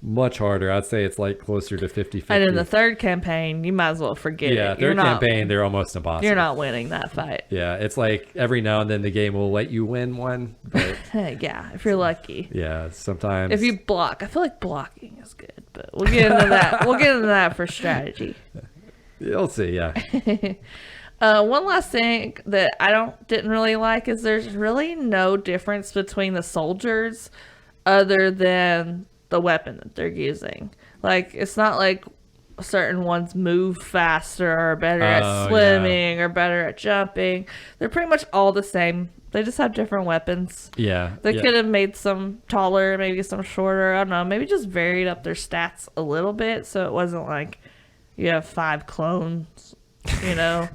much harder. I'd say it's like closer to 50-50. And in the third campaign, you might as well forget Yeah, it. You're third campaign, they're almost impossible. You're not winning that fight. Yeah, it's like every now and then the game will let you win one, but Yeah, if you're lucky. yeah, sometimes. If you block, I feel like blocking is good, but we'll get into that. We'll get into that for strategy. You'll see, yeah. One last thing that I didn't really like is there's really no difference between the soldiers other than the weapon that they're using. Like, it's not like certain ones move faster or better at swimming or better at jumping. They're pretty much all the same. They just have different weapons. Yeah. They could have made some taller, maybe some shorter. I don't know. Maybe just varied up their stats a little bit so it wasn't like you have 5 clones, you know.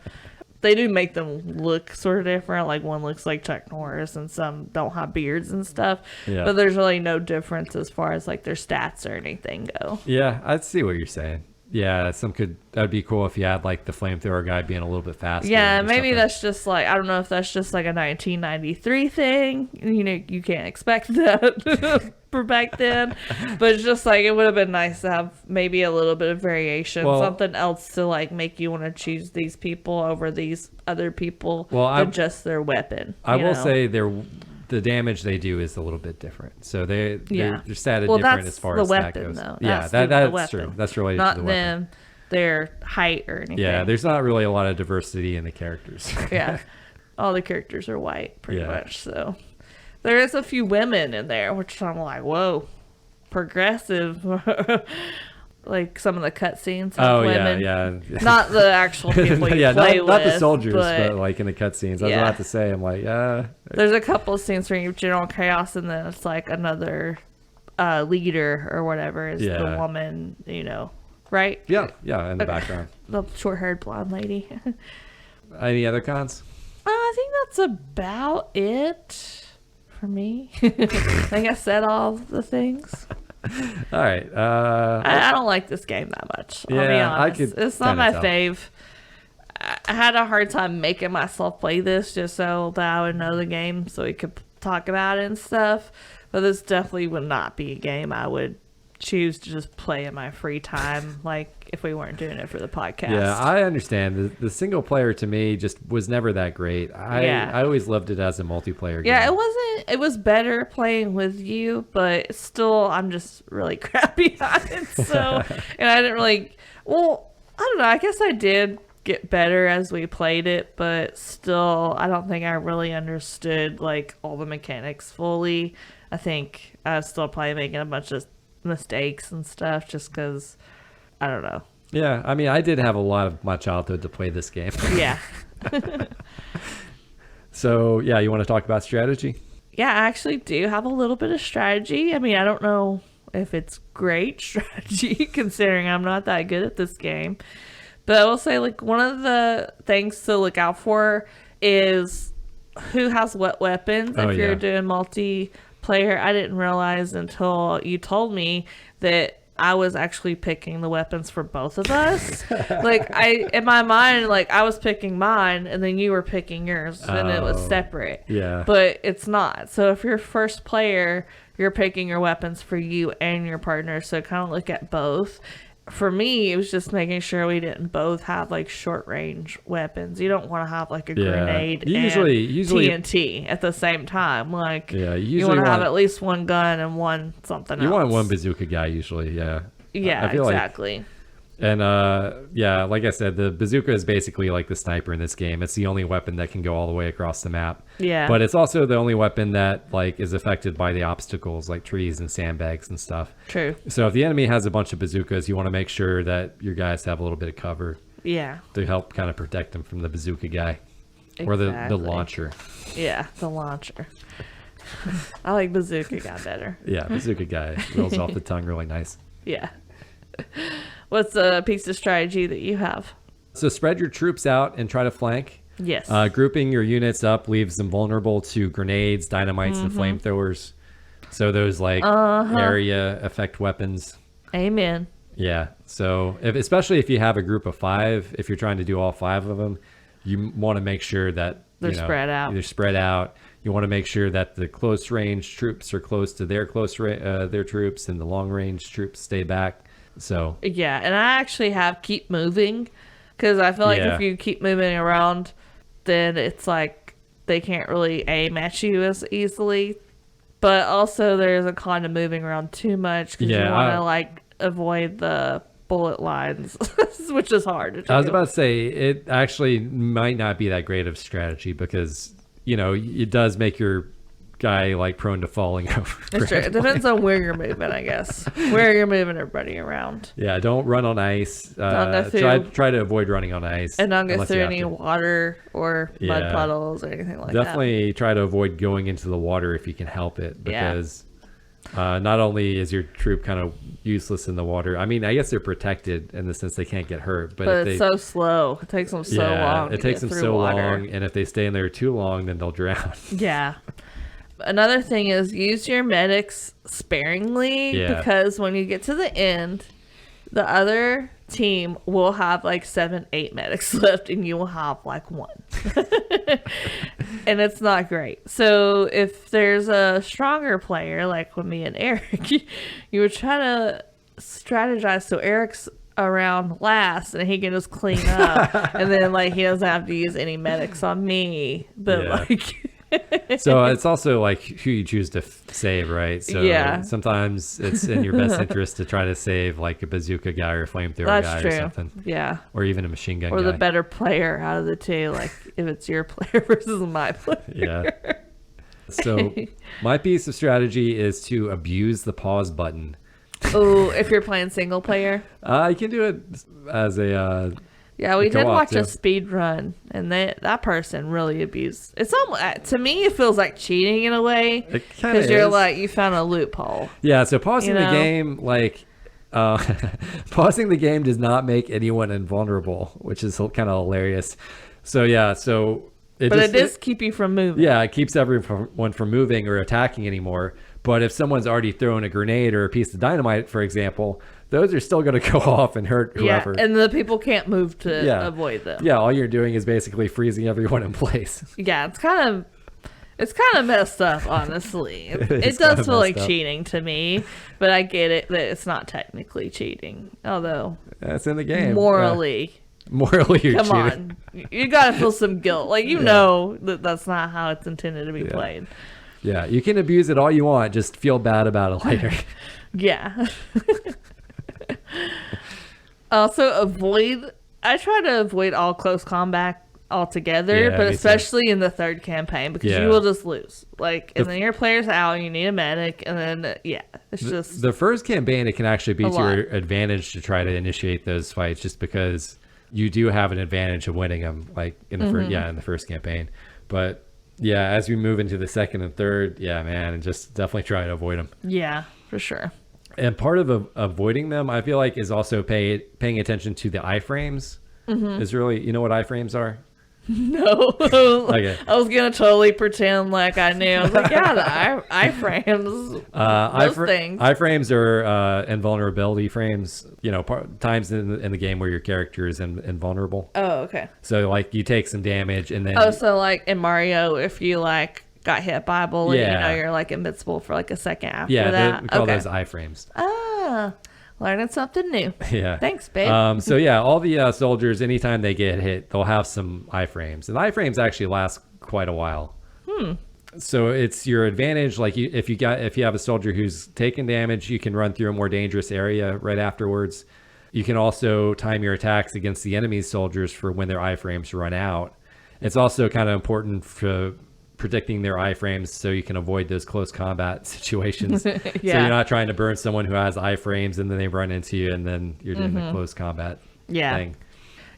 They do make them look sort of different. Like one looks like Chuck Norris and some don't have beards and stuff. Yeah. But there's really no difference as far as like their stats or anything go. Yeah, I see what you're saying. Yeah, that'd be cool if you had like the flamethrower guy being a little bit faster. Yeah, or maybe something. that's just like, I don't know if that's just like a 1993 thing. You know, you can't expect that for back then. But it's just like, it would have been nice to have maybe a little bit of variation, something else to like make you want to choose these people over these other people than just their weapon. I will say the damage they do is a little bit different. So they're statted different as far as that goes. Though. Yeah, that's true. That's related not to the them, weapon. Their height or anything. Yeah, there's not really a lot of diversity in the characters. Yeah, all the characters are white pretty much. So there is a few women in there, which I'm like, whoa, progressive. Like some of the cutscenes of women. Yeah. Not the actual people you play with. Not the soldiers, but like in the cutscenes. I was about to say, I'm like, There's a couple of scenes where you have General Chaos, and then it's like another leader or whatever is the woman, you know, right? Yeah, in the background. The short-haired blonde lady. Any other cons? I think that's about it for me. I think I said all the things. All right. I don't like this game that much. I'll be honest. It's not my fave. I had a hard time making myself play this just so that I would know the game so we could talk about it and stuff. But this definitely would not be a game I would choose to just play in my free time, like if we weren't doing it for the podcast. Yeah, I understand. The single player to me just was never that great. I always loved it as a multiplayer game. Yeah, it was better playing with you, but still I'm just really crappy at it. So, and I didn't really, I don't know, I guess I did get better as we played it, but still I don't think I really understood like all the mechanics fully. I think I was still probably making a bunch of mistakes and stuff just because I don't know. Yeah, I mean, I did have a lot of my childhood to play this game. Yeah. So, yeah, you want to talk about strategy? Yeah, I actually do have a little bit of strategy. I mean, I don't know if it's great strategy considering I'm not that good at this game. But I will say, like, one of the things to look out for is who has what weapons if you're doing multiplayer. I didn't realize until you told me that I was actually picking the weapons for both of us. Like, in my mind, like, I was picking mine and then you were picking yours and it was separate. Yeah. But it's not. So if you're first player, you're picking your weapons for you and your partner. So kind of look at both. For me, it was just making sure we didn't both have like short range weapons. You don't want to have like a grenade and TNT at the same time. Like, you want to have at least one gun and one something else. You want one bazooka guy usually, yeah. Yeah, exactly. And like I said, the bazooka is basically like the sniper in this game. It's the only weapon that can go all the way across the map. Yeah. But it's also the only weapon that like is affected by the obstacles like trees and sandbags and stuff. True. So if the enemy has a bunch of bazookas, you want to make sure that your guys have a little bit of cover. Yeah. To help kind of protect them from the bazooka guy. Exactly. Or the launcher. Yeah, the launcher. I like bazooka guy better. Yeah, bazooka guy rolls off the tongue really nice. Yeah. What's a piece of strategy that you have? So spread your troops out and try to flank. Yes. Grouping your units up leaves them vulnerable to grenades, dynamites, and flamethrowers. So those like area effect weapons. Amen. Yeah. So especially if you have a group of 5, if you're trying to do all 5 of them, you want to make sure that they're spread out. They're spread out. You want to make sure that the close range troops are close to their their troops, and the long range troops stay back. So yeah, and I actually have keep moving because I feel like if you keep moving around, then it's like they can't really aim at you as easily. But also there's a con to moving around too much because you want to like avoid the bullet lines, which is hard to do. I was about to say it actually might not be that great of strategy because it does make your guy like prone to falling over. It's true. It depends on where you're moving, I guess. Where you're moving everybody around. Yeah, don't run on ice. Try to avoid running on ice. And don't go through any water or mud puddles or anything like that. Definitely try to avoid going into the water if you can help it because not only is your troop kind of useless in the water, I mean, I guess they're protected in the sense they can't get hurt. But it's so slow. It takes them so long. It takes them so long. And if they stay in there too long, then they'll drown. Yeah. Another thing is use your medics sparingly because when you get to the end, the other team will have like 7-8 medics left, and you will have like 1. And it's not great. So if there's a stronger player, like with me and Eric, you would try to strategize so Eric's around last and he can just clean up, and then like he doesn't have to use any medics on me. But like so it's also like who you choose to save, right? So sometimes it's in your best interest to try to save like a bazooka guy or a flamethrower guy or something. Yeah. Or even a machine gun guy. Or the better player out of the two, like if it's your player versus my player. Yeah. So my piece of strategy is to abuse the pause button. Oh, if you're playing single player? You can do it as a yeah, we did watch a speed run, and that person really abused. It's almost, to me, it feels like cheating in a way, because you're like, you found a loophole. Yeah, so pausing the game, like pausing the game does not make anyone invulnerable, which is kind of hilarious. So yeah, it does keep you from moving. Yeah, it keeps everyone from moving or attacking anymore. But if someone's already thrown a grenade or a piece of dynamite, for example, those are still going to go off and hurt whoever. Yeah, and the people can't move to avoid them. Yeah, all you're doing is basically freezing everyone in place. Yeah, it's kind of messed up, honestly. It does feel like cheating to me, but I get it that it's not technically cheating. Although that's in the game. Morally, you're cheating. Come on, you got to feel some guilt. Like know that's not how it's intended to be played. Yeah, you can abuse it all you want. Just feel bad about it later. Yeah. Also, I try to avoid all close combat altogether, but especially in the third campaign, because you will just lose. Like, and then your player's out, and you need a medic, and then it's just the first campaign. It can actually be to your advantage to try to initiate those fights, just because you do have an advantage of winning them. Like in the in the first campaign, but. Yeah, as we move into the second and third, and just definitely try to avoid them. Yeah, for sure. And part of avoiding them, I feel like, is also paying attention to the iframes. Is really, you know what iframes are? No. Okay. I was going to totally pretend like I knew. I was like, yeah, the iframes. Those things. Iframes are invulnerability frames, times in the game where your character is invulnerable. Oh, okay. So, like, you take some damage and then... Oh, so, like, in Mario, if you, like, got hit by a bullet, you're, like, invincible for, like, a second after that? We call those iframes. Ah. Learning something new. Yeah. Thanks, babe. So all the soldiers, anytime they get hit, they'll have some iframes. And iframes actually last quite a while. So it's your advantage. Like if you have a soldier who's taken damage, you can run through a more dangerous area right afterwards. You can also time your attacks against the enemy's soldiers for when their iframes run out. It's also kind of important for predicting their iframes so you can avoid those close combat situations. So you're not trying to burn someone who has iframes and then they run into you and then you're doing the close combat thing.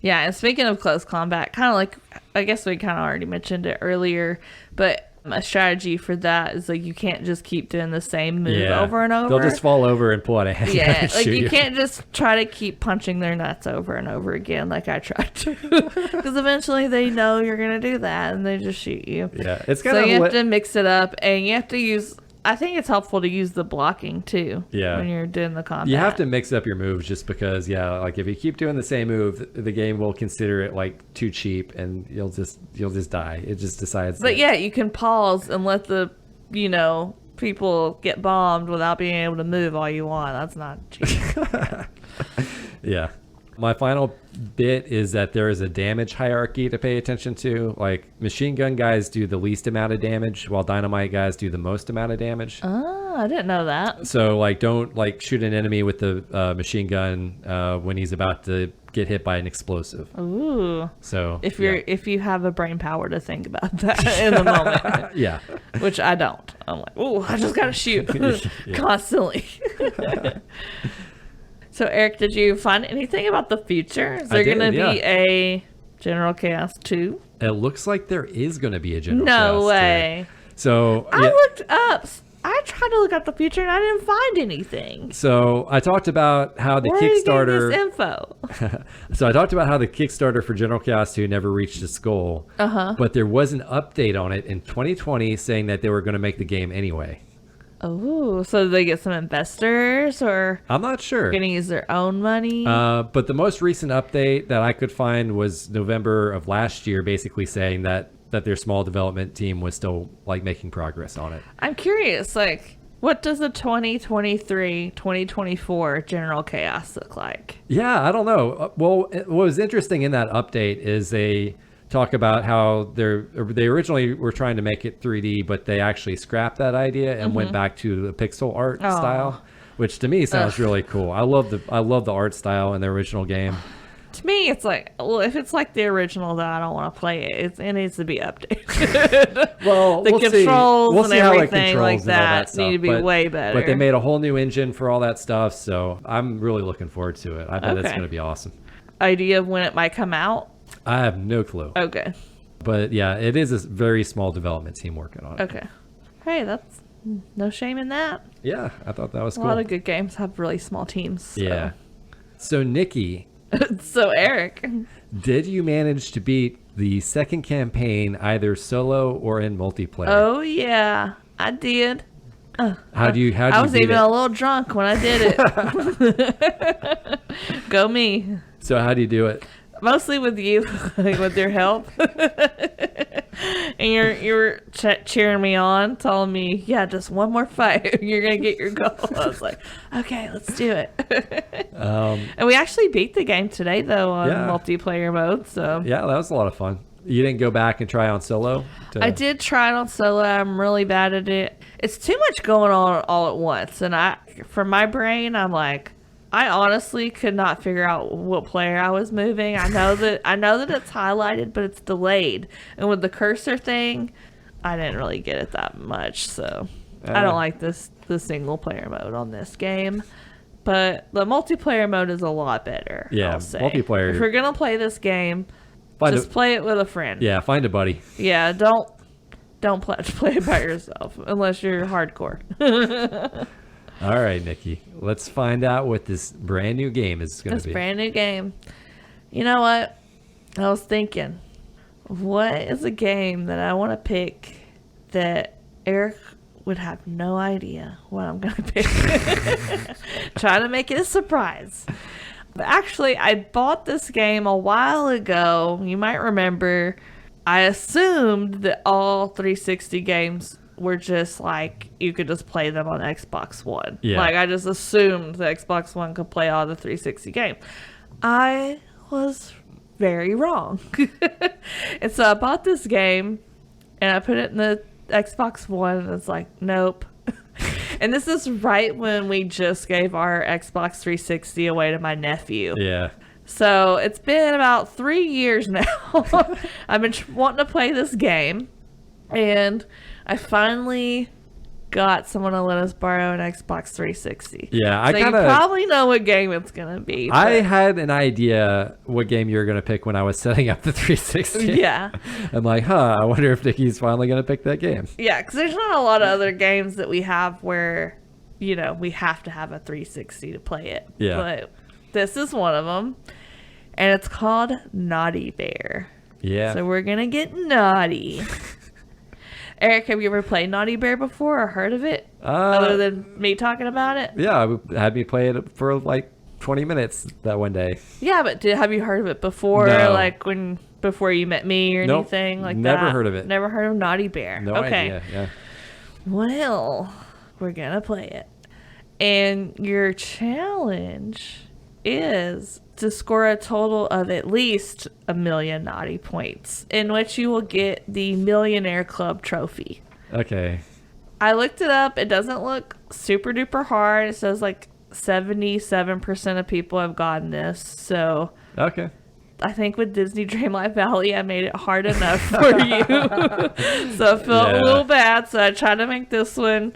Yeah, and speaking of close combat, kind of like, I guess we kind of already mentioned it earlier, but a strategy for that is like you can't just keep doing the same move over and over. They'll just fall over and pull out a hand. Yeah, like you can't just try to keep punching their nuts over and over again like I tried to, because eventually they know you're gonna do that and they just shoot you. Yeah, it's kind of you have to mix it up, and you have to use. I think it's helpful to use the blocking too. Yeah, when you're doing the combat, you have to mix up your moves just because. Yeah, like if you keep doing the same move, the game will consider it like too cheap, and you'll just die. It just decides. But you can pause and let the people get bombed without being able to move all you want. That's not cheap. Yeah. My final bit is that there is a damage hierarchy to pay attention to. Like machine gun guys do the least amount of damage, while dynamite guys do the most amount of damage. Oh, I didn't know that. So like, don't like shoot an enemy with the machine gun when he's about to get hit by an explosive. Ooh. So if you have a brain power to think about that in the moment. Yeah. Which I don't. I'm like, oh, I just gotta shoot constantly. So, Eric, did you find anything about the future? Is there going to be a General Chaos 2? It looks like there is going to be a General Chaos 2. No way. So I looked up. I tried to look at the future and I didn't find anything. So I talked about how the Kickstarter. Where are you getting this info? So I talked about how the Kickstarter for General Chaos 2 never reached its goal. But there was an update on it in 2020 saying that they were going to make the game anyway. Oh, so they get some investors, or I'm not sure. going to use their own money? But the most recent update that I could find was November of last year, basically saying that their small development team was still like making progress on it. I'm curious, like, what does the 2023-2024 General Chaos look like? Yeah, I don't know. Well, what was interesting in that update is they talk about how they originally were trying to make it 3D, but they actually scrapped that idea and went back to the pixel art style, which to me sounds really cool. I love the art style in the original game. To me, it's like, well, if it's like the original, then I don't want to play it. It needs to be updated. Well, the controls we'll and see how it everything controls like and all that stuff, need to be way better. But they made a whole new engine for all that stuff, so I'm really looking forward to it. I bet it's going to be awesome. Idea of when it might come out? I have no clue. Okay. But yeah, it is a very small development team working on it. Okay. Hey, that's no shame in that. Yeah, I thought that was cool. A lot of good games have really small teams. So. Yeah. So, Nikki. So, Eric. Did you manage to beat the second campaign either solo or in multiplayer? Oh, yeah. I did. How do you I was even a little drunk when I did it. Go me. So how do you do it? Mostly with you, with your help. And you're cheering me on, telling me, yeah, just one more fight. You're going to get your goal. I was like, okay, let's do it. And we actually beat the game today, though, on multiplayer mode. So yeah, that was a lot of fun. You didn't go back and try on solo? I did try it on solo. I'm really bad at it. It's too much going on all at once. And for my brain, I'm like, I honestly could not figure out what player I was moving. I know that it's highlighted, but it's delayed. And with the cursor thing, I didn't really get it that much. So I don't like the single player mode on this game. But the multiplayer mode is a lot better. Yeah, I'll say. multiplayer. If you're gonna play this game, just play it with a friend. Yeah, find a buddy. Yeah, don't play it by yourself unless you're hardcore. All right, Nikki. Let's find out what this brand new game is going to be. This brand new game. You know what? I was thinking, what is a game that I want to pick that Eric would have no idea what I'm going to pick? Trying to make it a surprise. But actually, I bought this game a while ago. You might remember, I assumed that all 360 games were just like, you could just play them on Xbox One. Yeah. Like, I just assumed the Xbox One could play all the 360 games. I was very wrong. And so I bought this game, and I put it in the Xbox One, and it's like, nope. And this is right when we just gave our Xbox 360 away to my nephew. Yeah. So it's been about 3 years now. I've been wanting to play this game, and I finally got someone to let us borrow an Xbox 360. Yeah, you probably know what game it's gonna be. I had an idea what game you were gonna pick when I was setting up the 360. Yeah. I'm like, I wonder if Nikki's finally gonna pick that game. Yeah, because there's not a lot of other games that we have where, we have to have a 360 to play it. Yeah. But this is one of them, and it's called Naughty Bear. Yeah. So we're gonna get naughty. Eric, have you ever played Naughty Bear before or heard of it? Other than me talking about it? Yeah, had me play it for like 20 minutes that one day. Yeah, but have you heard of it before? No. Like before you met me or anything like that? Never heard of it. Never heard of Naughty Bear. No idea, yeah. Well, we're going to play it. And your challenge is to score a total of at least 1 million naughty points, in which you will get the Millionaire Club trophy. Okay. I looked it up. It doesn't look super duper hard. It says like 77% of people have gotten this. So Okay. I think with Disney Dreamlight Valley, I made it hard enough for you. So I felt a little bad. So I tried to make this one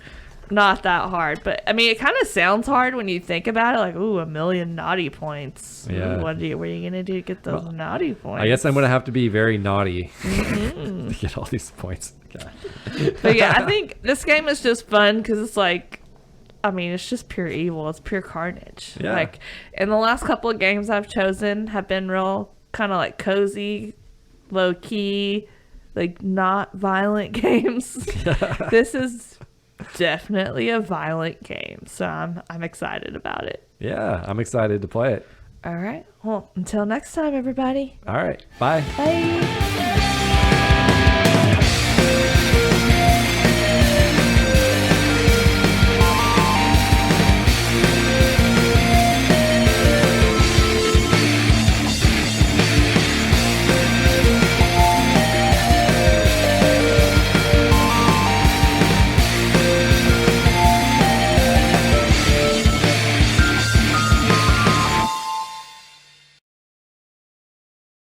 not that hard. But I mean, it kind of sounds hard when you think about it. Like, ooh, 1 million naughty points. Yeah. Ooh, what are you going to do to get those naughty points? I guess I'm going to have to be very naughty to get all these points. Okay. But yeah, I think this game is just fun because it's like, I mean, it's just pure evil. It's pure carnage. Yeah. Like, and the last couple of games I've chosen have been real kind of like cozy, low key, like not violent games. This is definitely a violent game. So I'm excited about it. Yeah, I'm excited to play it. All right. Well, until next time, everybody. All right. Bye. Bye.